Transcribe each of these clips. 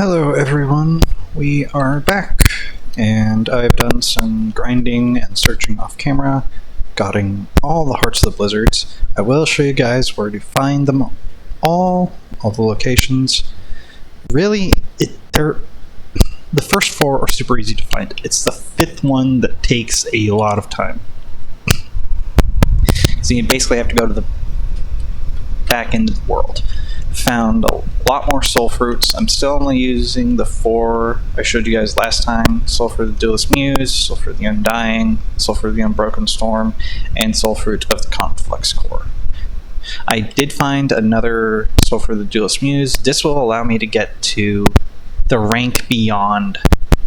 Hello everyone, we are back, and I've done some grinding and searching off camera, getting all the Hearts of the Blizzards. I will show you guys where to find them all the locations. Really, the first four are super easy to find. It's the fifth one that takes a lot of time. So you basically have to go to the back end of the world. Found a lot more soul fruits. I'm still only using the 4 I showed you guys last time: soul fruit of the Duelist Muse, soul fruit of the Undying, soul fruit of the Unbroken Storm, and soul fruit of the Conflux Core. I did find another soul fruit of the Duelist Muse. This will allow me to get to the rank beyond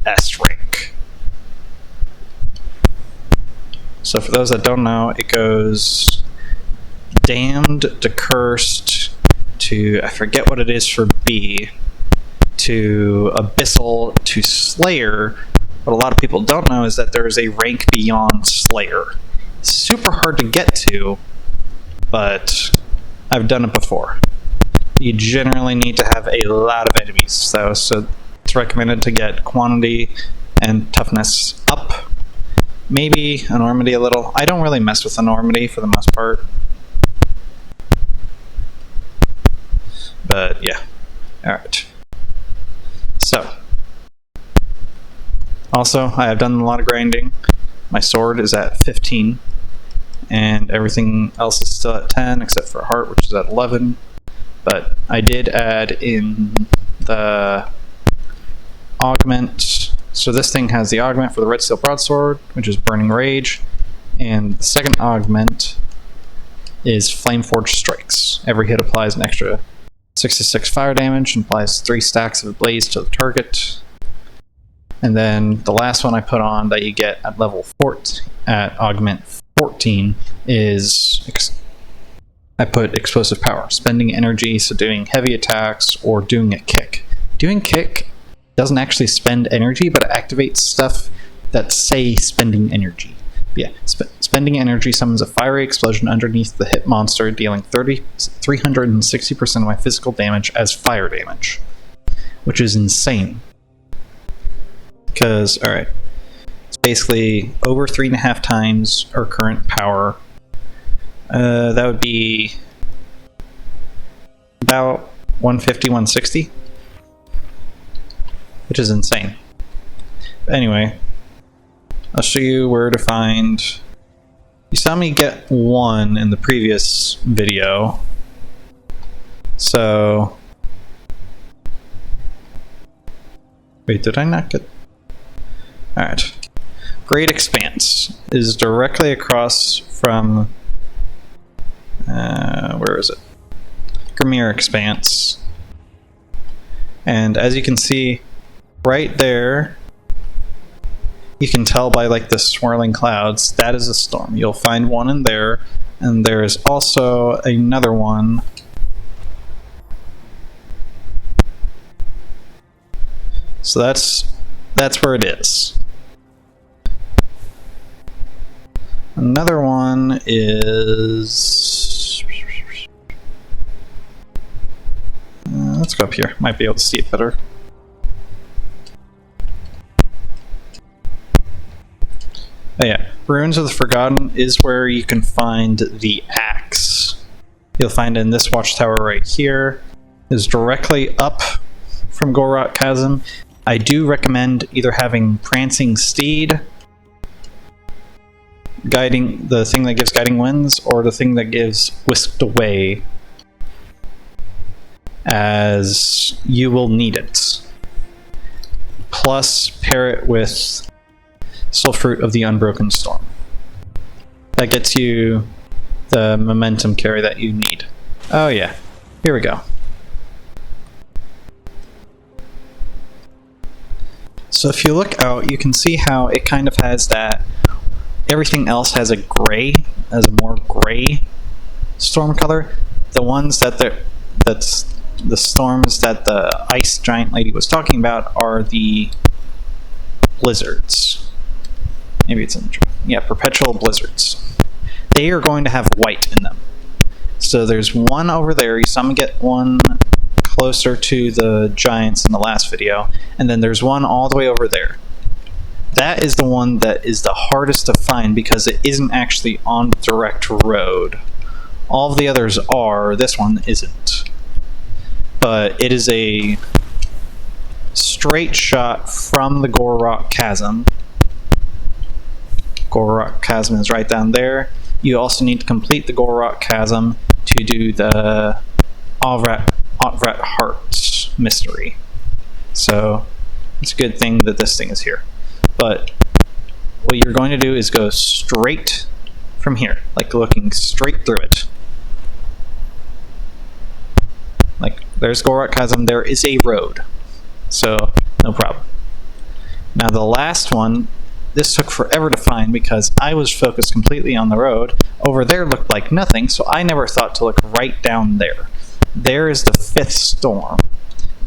S rank. So for those that don't know, it goes Damned to Cursed to, I forget what it is for B, to Abyssal to Slayer. What a lot of people don't know is that there is a rank beyond Slayer. It's super hard to get to, but I've done it before. You generally need to have a lot of enemies, so it's recommended to get quantity and toughness up. Maybe enormity a little. I don't really mess with enormity for the most part. But yeah, alright. So, also, I have done a lot of grinding. My sword is at 15, and everything else is still at 10, except for heart, which is at 11. But I did add in the augment. So this thing has the augment for the Red Steel Broadsword, which is Burning Rage, and the second augment is Flameforged Strikes. Every hit applies an extra 66 fire damage and applies 3 stacks of blaze to the target. And then the last one I put on that you get at level 14, at augment 14, is I put explosive power, spending energy, so doing heavy attacks or doing a kick. Doing kick doesn't actually spend energy, but it activates stuff that say spending energy. Yeah, spending energy summons a fiery explosion underneath the hit monster, dealing 360% of my physical damage as fire damage, which is insane. Because, alright, it's basically over 3.5 times our current power. That would be about 150, 160, which is insane. But anyway, I'll show you where to find. You saw me get 1 in the previous video. So, wait, did I not get? Alright. Great Expanse is directly across from, where is it? Grimir Expanse. And as you can see, right there, you can tell by like the swirling clouds, that is a storm. You'll find one in there, and there is also another one. So that's where it is. Another one is, let's go up here. Might be able to see it better. Oh yeah, Ruins of the Forgotten is where you can find the axe. You'll find it in this watchtower right here. It is directly up from Gorot Chasm. I do recommend either having Prancing Steed, guiding, the thing that gives Guiding Winds, or the thing that gives Whisked Away, as you will need it. Plus, pair it with Soul Fruit of the Unbroken Storm. That gets you the momentum carry that you need. Oh yeah, here we go. So if you look out, you can see how it kind of has that, everything else has a gray, has a more gray storm color. The ones that's the storms that the ice giant lady was talking about are the blizzards. Maybe it's in the, yeah, perpetual blizzards. They are going to have white in them. So there's one over there. You saw me get one closer to the giants in the last video, and then there's one all the way over there. That is the one that is the hardest to find because it isn't actually on the direct road. All of the others are, this one isn't. But it is a straight shot from the Gorok Chasm. Gorok Chasm is right down there. You also need to complete the Gorok Chasm to do the Otrat Heart mystery. So it's a good thing that this thing is here. But what you're going to do is go straight from here, like looking straight through it. Like, there's Gorok Chasm, there is a road. So, no problem. Now the last one, this took forever to find because I was focused completely on the road. Over there looked like nothing, so I never thought to look right down there. There is the 5th storm.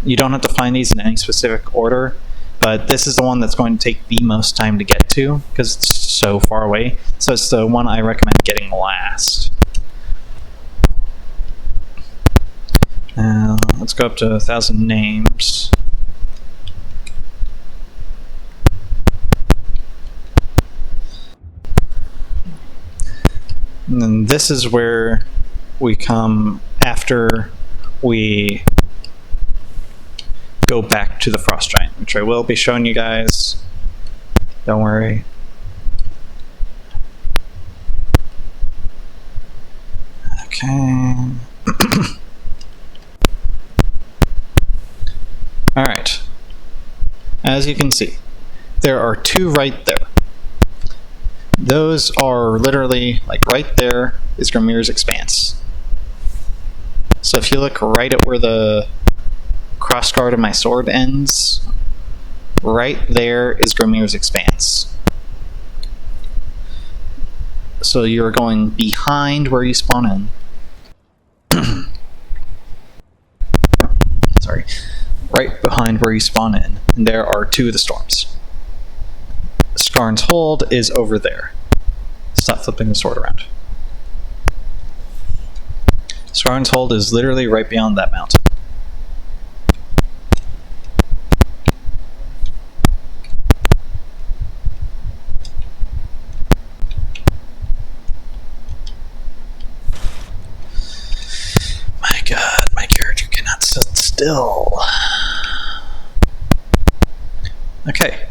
You don't have to find these in any specific order, but this is the one that's going to take the most time to get to because it's so far away. So it's the one I recommend getting last. Let's go up to 1,000 names. And then this is where we come after we go back to the Frost Giant, which I will be showing you guys. Don't worry. Okay. Alright. As you can see, there are 2 right there. Those are literally, like right there is Grimir's Expanse. So if you look right at where the crossguard of my sword ends, right there is Grimir's Expanse. So you're going behind where you spawn in. Sorry. Right behind where you spawn in. And there are 2 of the storms. Skarn's Hold is over there. Stop flipping the sword around. Skarn's Hold is literally right beyond that mountain. My god, my character cannot sit still. Okay.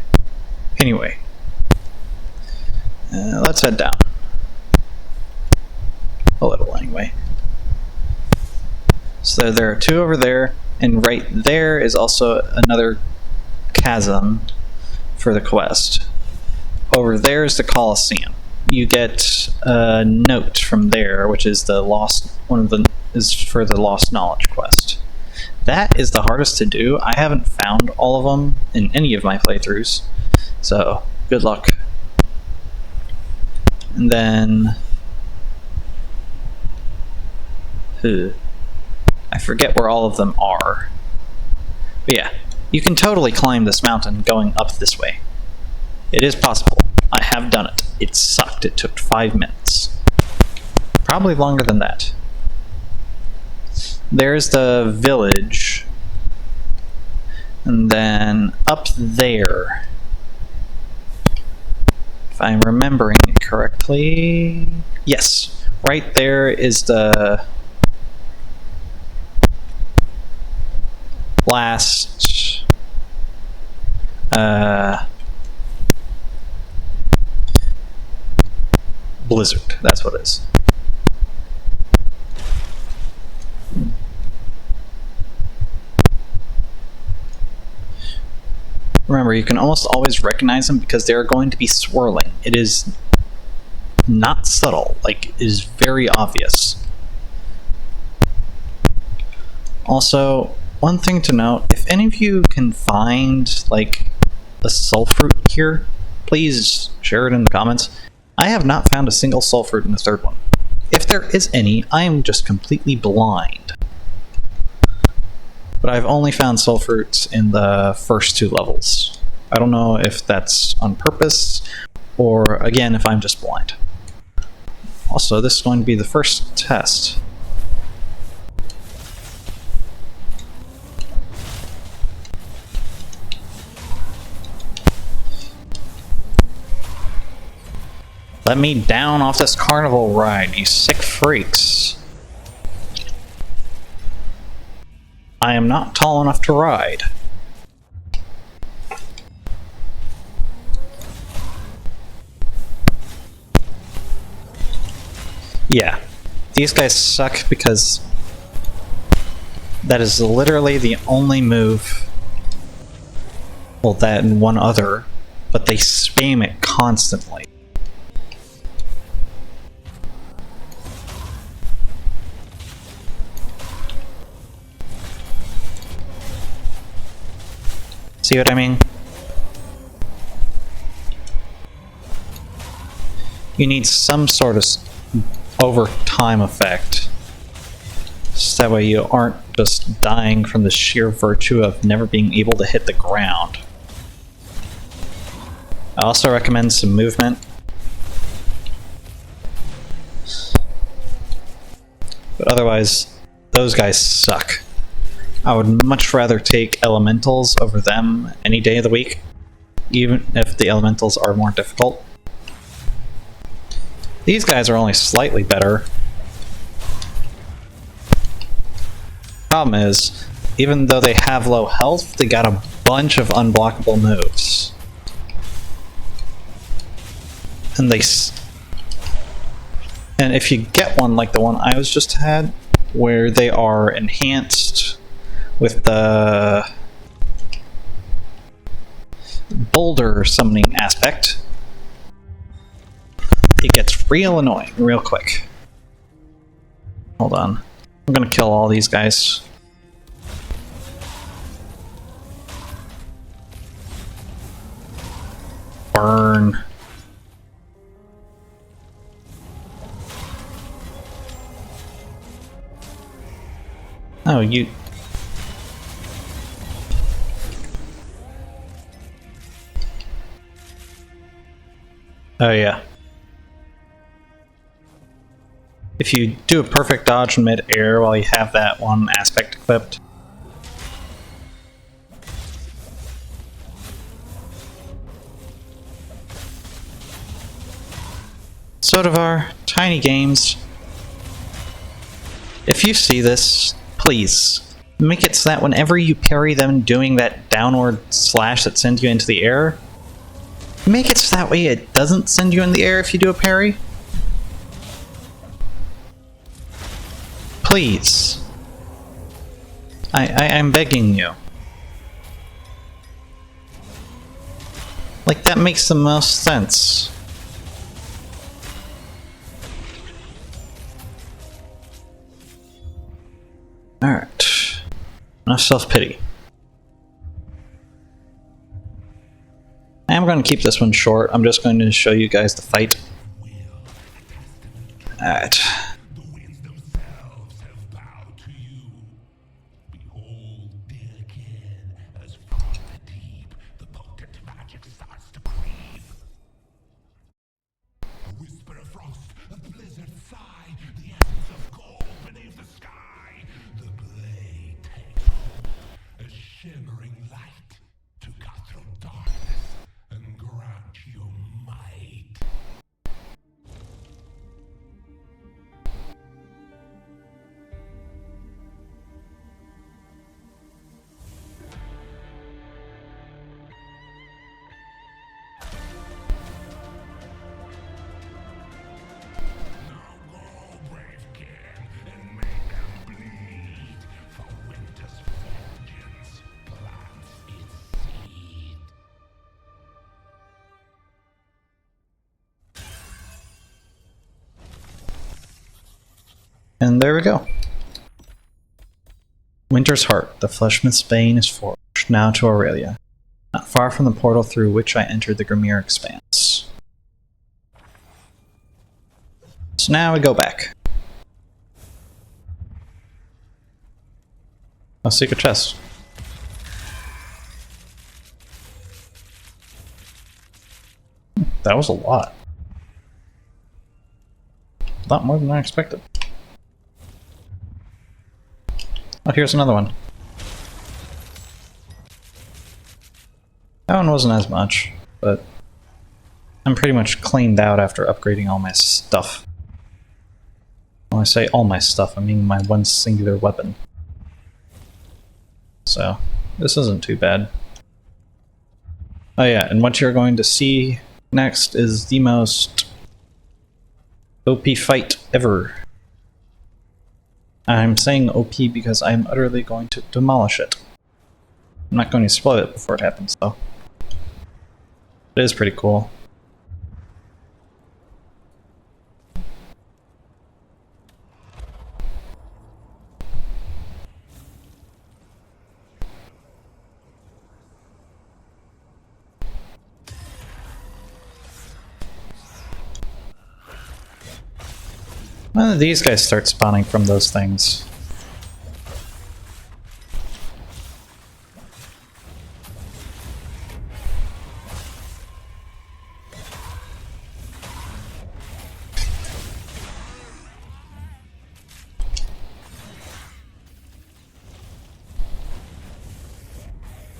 Anyway. Let's head down. A little, anyway. So there are 2 over there, and right there is also another chasm for the quest. Over there is the Colosseum. You get a note from there, which is the is for the Lost Knowledge quest. That is the hardest to do. I haven't found all of them in any of my playthroughs, so good luck. And then I forget where all of them are. But yeah, you can totally climb this mountain going up this way. It is possible. I have done it. It sucked. It took 5 minutes. Probably longer than that. There's the village. And then up there, if I'm remembering it correctly, yes, right there is the last blizzard. That's what it is. Remember, you can almost always recognize them because they're going to be swirling. It is not subtle, like, it is very obvious. Also, one thing to note, if any of you can find, like, a soul fruit here, please share it in the comments. I have not found a single soul fruit in the 3rd one. If there is any, I am just completely blind. But I've only found soul fruits in the first 2 levels. I don't know if that's on purpose, or again, if I'm just blind. Also, this is going to be the first test. Let me down off this carnival ride, you sick freaks. I am not tall enough to ride. Yeah, these guys suck because that is literally the only move. Well, that and one other, but they spam it constantly. See what I mean? You need some sort of over time effect. So that way you aren't just dying from the sheer virtue of never being able to hit the ground. I also recommend some movement. But otherwise, those guys suck. I would much rather take elementals over them any day of the week, even if the elementals are more difficult. These guys are only slightly better. Problem is, even though they have low health, they got a bunch of unblockable moves. And if you get one like the one I was just had, where they are enhanced with the boulder summoning aspect, it gets real annoying real quick. Hold on. I'm gonna kill all these guys. Burn. Oh, you... Oh, yeah. If you do a perfect dodge in mid-air while you have that one aspect equipped. Sodavar, tiny games. If you see this, please, make it so that whenever you parry them doing that downward slash that sends you into the air, make it so that way it doesn't send you in the air if you do a parry. Please. I'm begging you. Like, that makes the most sense. Alright. Enough self-pity. I'm going to keep this one short. I'm just going to show you guys the fight. Alright. And there we go. Winter's Heart, the Fleshman's Bane is forged, now to Aurelia, not far from the portal through which I entered the Grimir Expanse. So now we go back. A secret chest. That was a lot. A lot more than I expected. Oh, here's another one. That one wasn't as much, but I'm pretty much cleaned out after upgrading all my stuff. When I say all my stuff, I mean my one singular weapon. So, this isn't too bad. Oh yeah, and what you're going to see next is the most OP fight ever. I'm saying OP because I'm utterly going to demolish it. I'm not going to spoil it before it happens, though. It is pretty cool. Well, these guys start spawning from those things.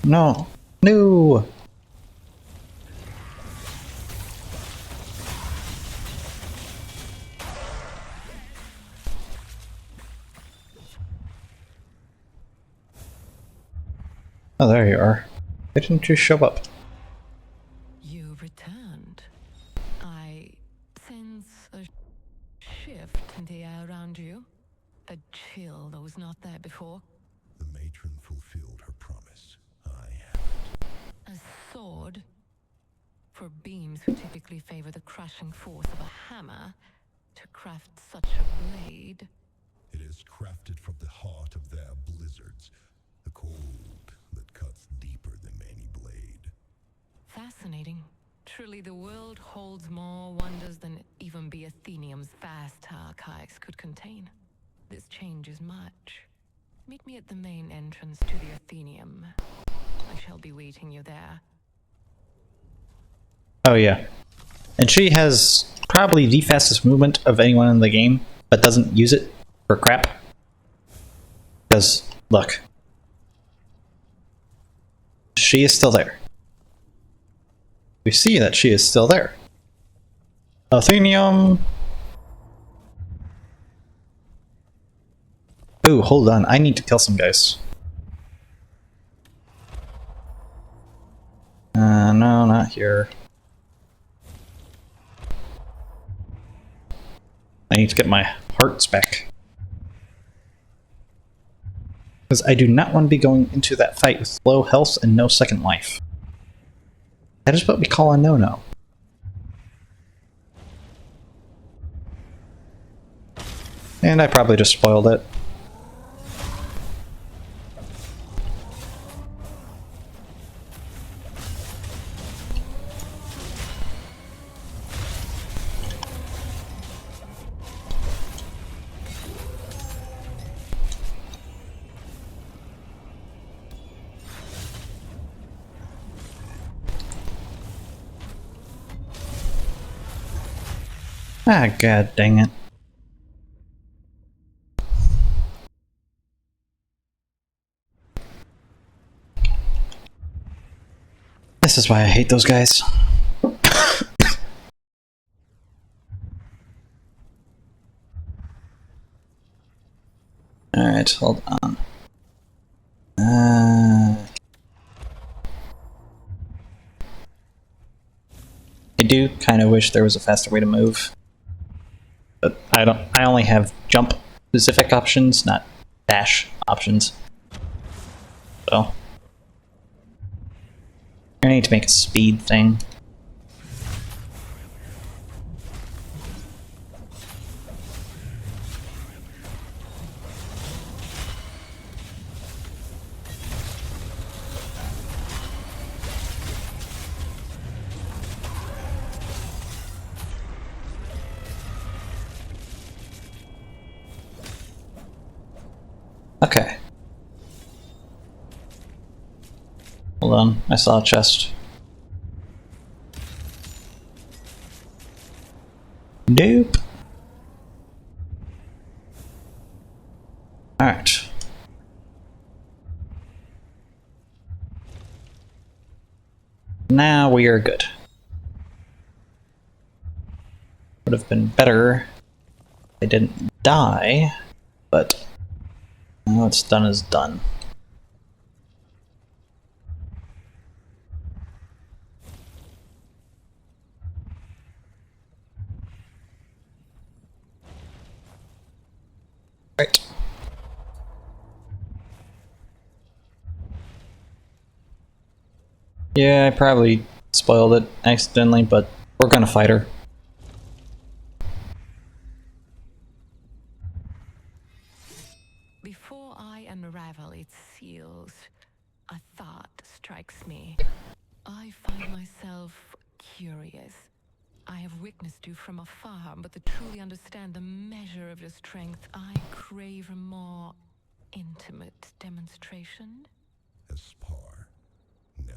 No. No! Oh, there you are. Why didn't you show up? You returned. I sense a shift in the air around you. A chill that was not there before. The matron fulfilled her promise. I A sword. For beings who typically favor the crushing force of a hammer, to craft such a blade. It is crafted from the heart of their blizzards, the cold that cuts deeper than any blade. Fascinating. Truly, the world holds more wonders than even the Athenium's vast archives could contain. This changes much. Meet me at the main entrance to the Athenium. I shall be waiting you there. Oh yeah. And she has probably the fastest movement of anyone in the game, but doesn't use it for crap. Because, look. She is still there. We see that she is still there. Athenium! Ooh, hold on. I need to kill some guys. No, not here. I need to get my hearts back. Because I do not want to be going into that fight with low health and no second life. That is what we call a no-no. And I probably just spoiled it. Ah, god dang it. This is why I hate those guys. Alright, hold on. I do kind of wish there was a faster way to move. But I only have jump specific options, not dash options. So I need to make a speed thing. Okay. Hold on, I saw a chest. Nope. Alright. Now we are good. Would have been better if they didn't die, but what's done is done. Right. Yeah, I probably spoiled it accidentally, but we're gonna fight her. Before I unravel its seals, a thought strikes me. I find myself curious. I have witnessed you from afar, but to truly understand the measure of your strength, I crave a more intimate demonstration. Aspar. Now.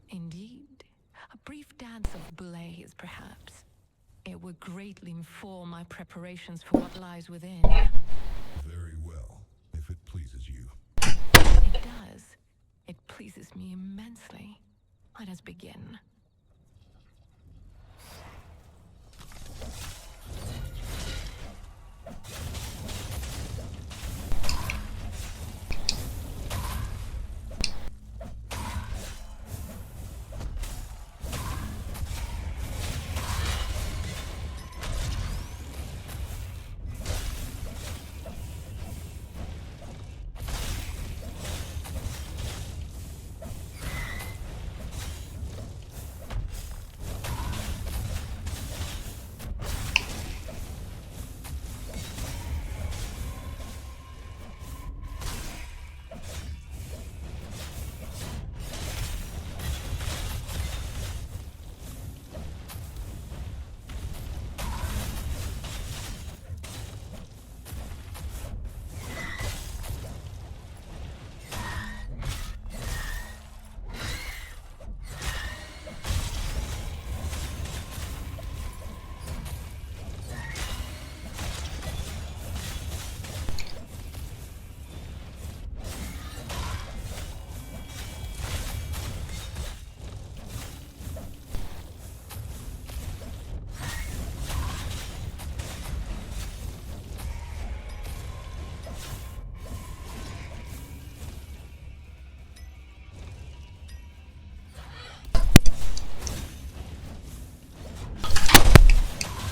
Indeed, a brief dance of blaze, perhaps. It would greatly inform my preparations for what lies within. Very well, if it pleases you. It does. It pleases me immensely. Let us begin.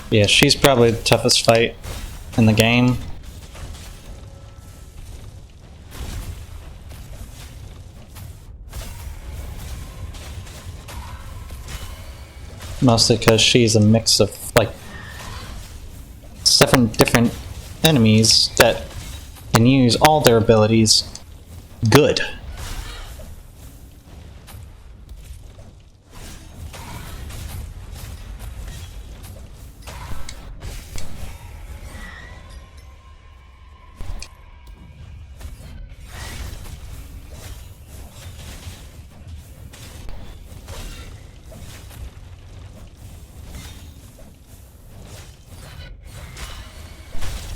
Yeah, she's probably the toughest fight in the game. Mostly because she's a mix of, like, 7 different enemies that can use all their abilities good.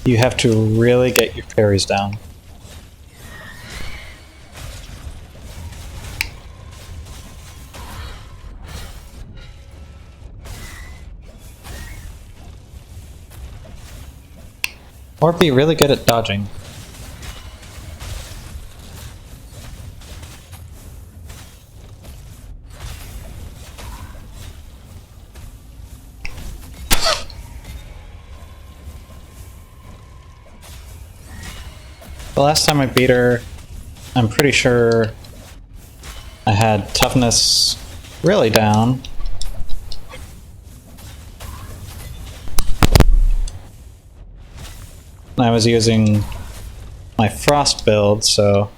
You have to really get your parries down. Or be really good at dodging. The last time I beat her, I'm pretty sure I had toughness really down. And I was using my frost build, so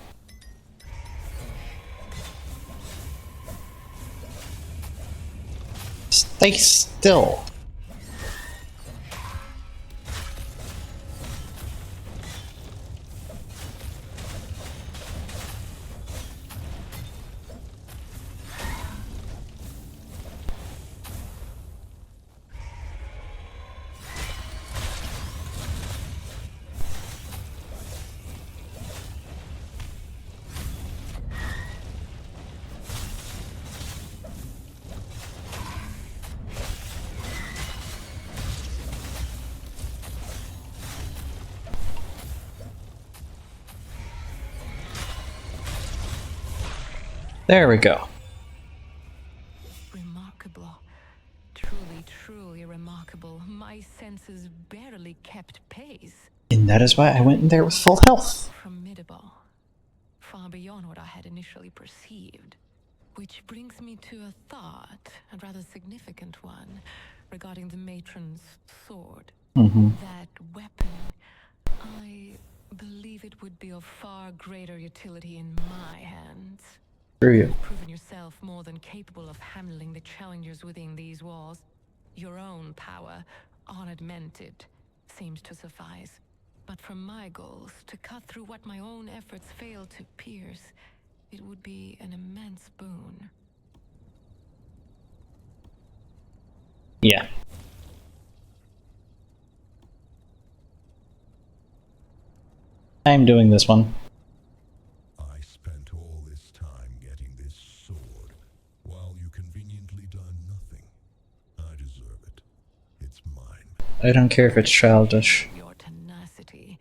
stay still. There we go. Remarkable. Truly, truly remarkable. My senses barely kept pace. And that is why I went in there with full health. Formidable. Far beyond what I had initially perceived. Which brings me to a thought, a rather significant one, regarding the matron's sword. That weapon, I believe it would be of far greater utility in my hands. Screw you. You've proven yourself more than capable of handling the challengers within these walls. Your own power, unaugmented, seems to suffice. But for my goals, to cut through what my own efforts fail to pierce, it would be an immense boon. Yeah. I'm doing this one. I spent all this time getting this sword, while you conveniently done nothing. I deserve it. It's mine. I don't care if it's childish. Your tenacity.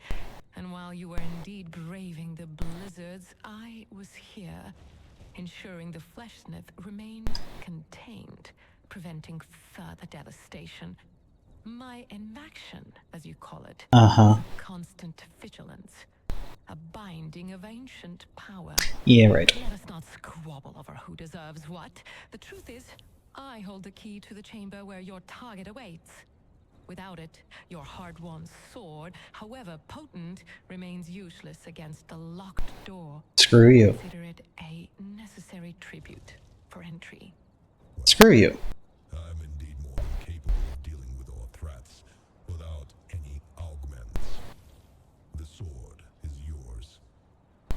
And while you were indeed braving the blizzards, I was here, ensuring the fleshsmith remained contained, preventing further devastation. My inaction, as you call it, constant vigilance, a binding of ancient power. Yeah, right. Let us not squabble over who deserves what. The truth is, I hold the key to the chamber where your target awaits. Without it, your hard-won sword, however potent, remains useless against the locked door. Screw you. Consider it a necessary tribute for entry. Screw you. I'm indeed more than capable of dealing with all threats, without any augments. The sword is yours.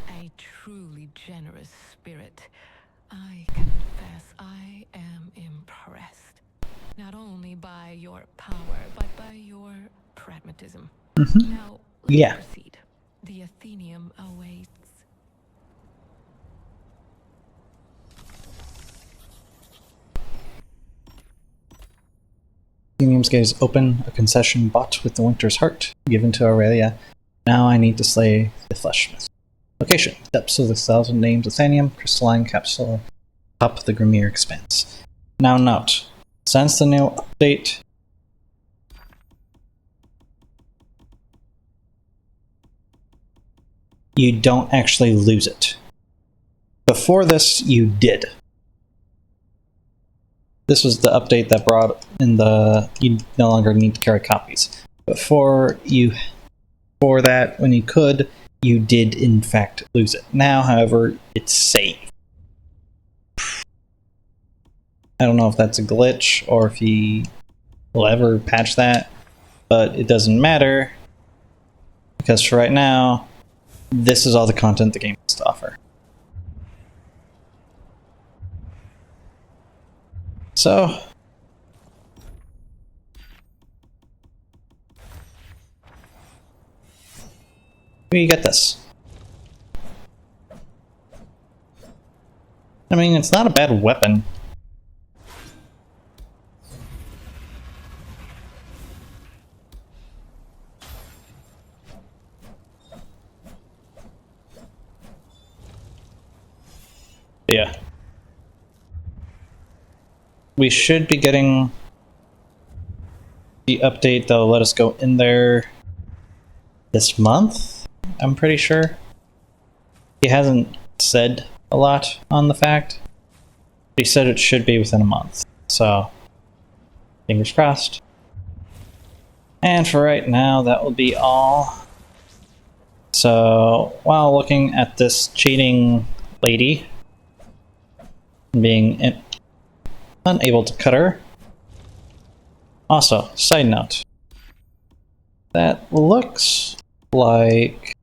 A truly generous spirit. I confess I am impressed. Not only by your power, but by your pragmatism. Now, let's Yeah. proceed. The Athenium awaits. Athenium's gate is open, a concession bought with the winter's heart, given to Aurelia. Now I need to slay the fleshsmith. Location: depths of the thousand names Athenium, crystalline capsule, top of the Grimir expanse. Now note, since the new update, you don't actually lose it. Before this, you did. This was the update that brought in the you no longer need to carry copies. Before that, when you could, you did in fact lose it. Now, however, it's saved. I don't know if that's a glitch or if he will ever patch that, but it doesn't matter because for right now, this is all the content the game has to offer. So, we get this. I mean, it's not a bad weapon. Yeah. We should be getting the update that'll let us go in there this month, I'm pretty sure. He hasn't said a lot on the fact. He said it should be within a month, so fingers crossed. And for right now, that will be all. So, while looking at this cheating lady, being unable to cut her. Also, side note. That looks like...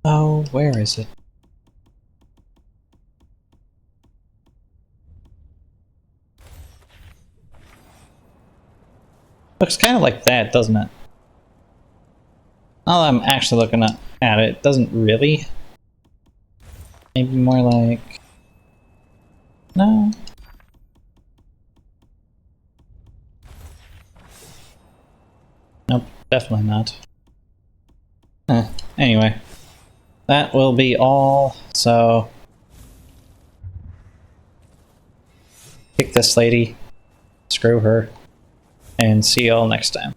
Oh, where is it? Looks kind of like that, doesn't it? Now that I'm actually looking at it, it doesn't really. Maybe more like... No. Nope, definitely not. Anyway. that will be all. So, pick this lady, screw her, and see y'all next time.